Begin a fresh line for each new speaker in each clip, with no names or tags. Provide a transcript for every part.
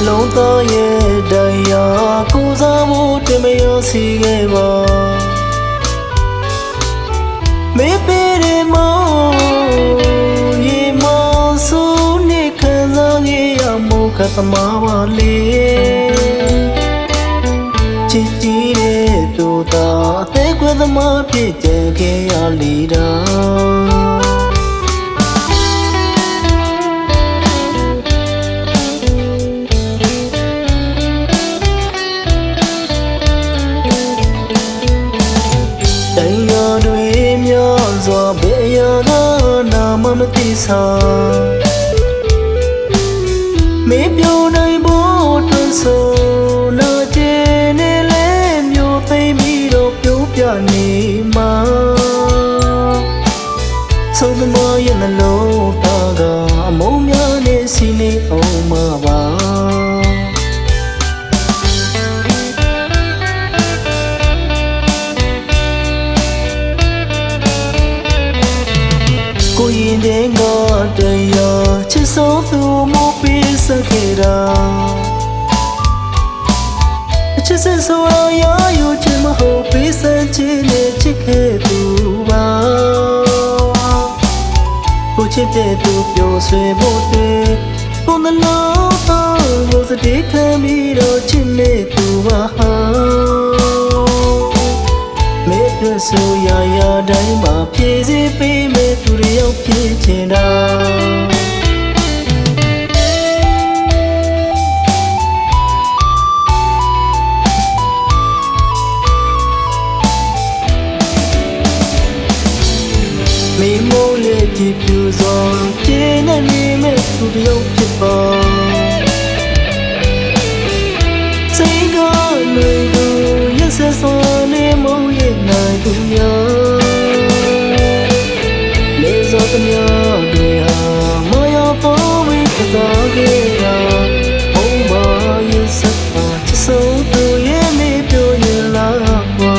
လုံးသားရဲ့တရားကိုစားဖို့တင်မရစီခဲ့ပါမေးပေးတယ်မောရေမောဆိုနေခံစားခဲ့ရမို့ခတ်သမားပါလေချစ်ကြည့်တဲ့သူသားအသေးကွယ်သမားဖြစ်ကြခဲ့ရလေတာမသိစားမေပြောနိုင်ဖို့တွန်းဆိုနာကျင်နေလဲမျိုးသိမ်းပြီးတော့ပြိုးပြနေမှာဆုံးသမားရဲ့နှလုံးသားကအမုန်းများနဲ့စီနေအောင်မှာပါကိုရင်တဲ့ငါတရားချစ်ဆုံးသူမပေးစခဲ့တာအချစ်စဆိုရရချင်မဟုတ်ပေးစချင်နဲ့ချစ်ခဲ့သူပါကိုချစ်တဲ့သူပြောဆွေဖို့တွေ့ကိုယ်နှလုံးသားကိုစတဲ့ခံပြီးတော့ချစ်နေသူပါမေ့ပြဆိုရတိုင်းမှာဖြည့်စည်ပေးမယ်သူတွေရောက်ဖြစ်ချင်တာမိမိုးလေးကြည့်ပြူစွာကျင်းနေမိမဲ့သူတွေရောက်ဖြစ်ပါစိတ်ကလွယ်သူရဆက်စွာနေမို့ရဲ့နိုင်သူများလေစောတများတွေဟာမရပေါ်ဝိကစားခဲ့တာဘုံမာရဲ့စက်ပါချစ်ဆုံးသူရဲ့မေပြောရင်လာပါ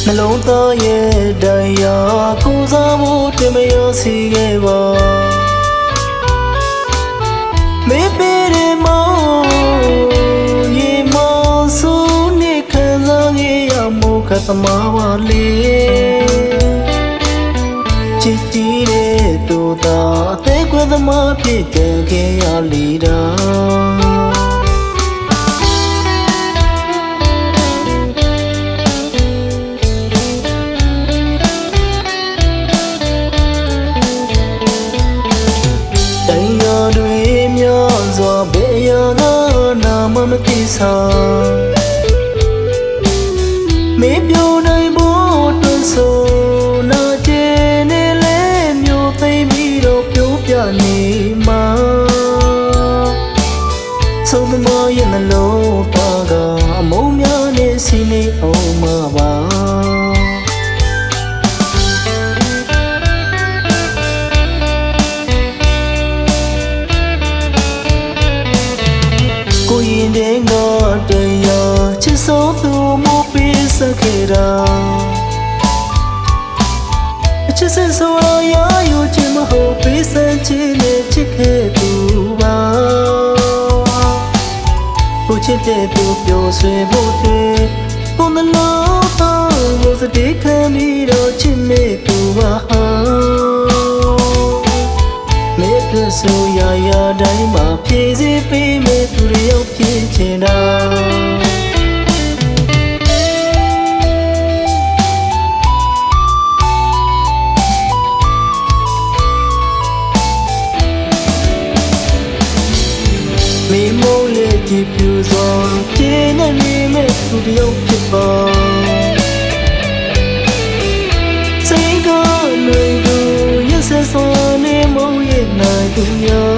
နှလုံးသားရဲ့တရားကိုစားဖို့တင်မရစီခဲ့ပါမေးပေးတယ်မောရေမောဆိုနေခံစားခဲ့ရမို့ခတ်သမားပါလေချစ်ကြည့်တဲ့သူသားအသေးကွယ်သမားဖြစ်ကြခဲ့ရလေတာမသိစားမေပြောနိုင်ဖို့တွန်းဆိုနာကျင်နေလဲမျိုးသိမ်းပြီးတော့ပြိုးပြနေမှာဆုံးသမားရဲ့နှလုံးသားကအမုန်းများနဲ့စီနေအောင်မှာပါကိုရင်တဲ့ငါတရားချစ်ဆုံးသူမပေးစခဲ့တာအချစ်စဆိုရရချင်မဟုတ်ပေးစချင်နဲ့ချစ်ခဲ့သူပါကိုချစ်တဲ့သူပြောဆွေဖို့တွေ့ကိုယ်နှလုံးသားကိုစတဲ့ခံပြီးတော့ချစ်နေသူပါမေ့ပြဆိုရတိုင်းမှာဖြည့်စည်ပေးမယ်သူတွေရောက်ဖြစ်ချင်တာမိမိုးလေးကြည့်ပြူစွာကျင်းနေမိမဲ့သူတွေရောက်ဖြစ်ပါစိတ်ကလွယ်သူရဆက်စွာနေမို့ရဲ့နိုင် သူများ